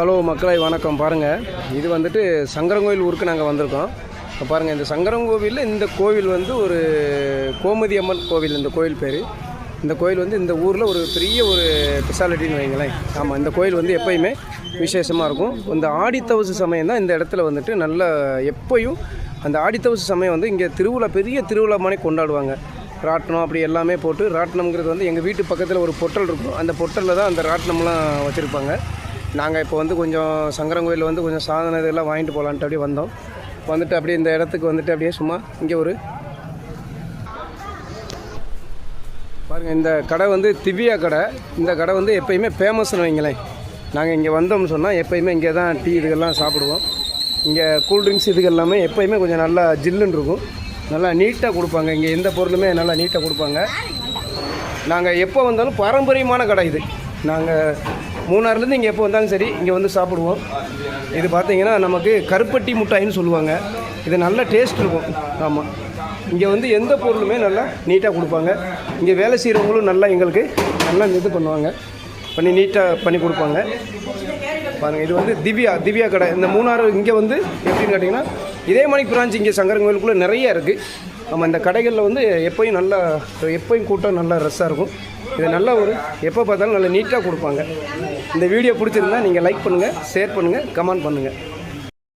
Hello மக்களை வணக்கம். பாருங்கள், இது வந்துட்டு சங்கரங்கோயில் ஊருக்கு நாங்கள் வந்திருக்கோம். இப்போ பாருங்கள், இந்த சங்கரங்கோவிலில் இந்த கோவில் வந்து ஒரு கோமதி அம்மன் கோவில். இந்த கோயில் பேர். இந்த கோயில் வந்து இந்த ஊரில் ஒரு பெரிய ஒரு ஸ்பெஷாலிட்டின்னு வைங்களேன். ஆமாம், இந்த கோயில் வந்து எப்போயுமே விசேஷமாக இருக்கும். இந்த ஆடித்தவசு சமயம் தான் இந்த இடத்துல வந்துட்டு நல்ல எப்போயும் அந்த ஆடித்தவசு சமயம் வந்து இங்கே திருவிழா, பெரிய திருவிழா மாதிரி கொண்டாடுவாங்க. ராட்டினம் அப்படி எல்லாமே போட்டு, ராட்டினம்ங்கிறது வந்து எங்கள் வீட்டு பக்கத்தில் ஒரு பொட்டல் இருக்கும். அந்த பொட்டலில் தான் அந்த ராட்டினம்லாம் வச்சுருப்பாங்க. நாங்கள் இப்போ வந்து கொஞ்சம் சங்கரங்கோயில் வந்து கொஞ்சம் சாதனை இதெல்லாம் வாங்கிட்டு போகலான்ட்டு அப்படியே வந்தோம். வந்துட்டு அப்படியே இந்த இடத்துக்கு வந்துட்டு அப்படியே சும்மா இங்கே ஒரு பாருங்கள், இந்த கடை வந்து திவ்யா கடை. இந்த கடை வந்து எப்போயுமே ஃபேமஸ்னு வைங்களேன். நாங்கள் இங்கே வந்தோம்னு சொன்னால் எப்போயுமே இங்கே தான் டீ இதுகள்லாம் சாப்பிடுவோம். இங்கே கூல்ட்ரிங்க்ஸ் இதுகள் எல்லாமே எப்போயுமே கொஞ்சம் நல்லா ஜில்லுன்னு இருக்கும். நல்லா நீட்டாக கொடுப்பாங்க. இங்கே எந்த பொருளுமே நல்லா நீட்டாக கொடுப்பாங்க. நாங்கள் எப்போ வந்தாலும் பாரம்பரியமான கடை இது. நாங்கள் மூணாறுலேருந்து இங்கே எப்போ வந்தாலும் சரி இங்கே வந்து சாப்பிடுவோம். இது பார்த்திங்கன்னா நமக்கு கருப்பட்டி முட்டாயின்னு சொல்லுவாங்க. இது நல்ல டேஸ்ட் இருக்கும். ஆமாம், இங்கே வந்து எந்த பொருளுமே நல்லா நீட்டாக கொடுப்பாங்க. இங்கே வேலை செய்கிறவங்களும் நல்லா எங்களுக்கு நல்லா இது பண்ணுவாங்க, பண்ணி நீட்டாக பண்ணி கொடுப்பாங்க. பாருங்கள், இது வந்து திவ்யா கடை. இந்த மூணாறு இங்கே வந்து எப்படின்னு கேட்டிங்கன்னா இதே மாதிரி பிரான்ச் இங்கே சங்கரங்கோயிலுக்குள்ளே நிறைய இருக்குது. ஆமாம், இந்த கடைகளில் வந்து எப்போயும் கூட்டம் நல்லா ரஷ்ஷாக இருக்கும். இது நல்ல ஒரு எப்போ பார்த்தாலும் நல்லா நீட்டாக கொடுப்பாங்க. இந்த வீடியோ பிடிச்சிருந்தா நீங்கள் லைக் பண்ணுங்கள், ஷேர் பண்ணுங்கள், கமெண்ட் பண்ணுங்கள்.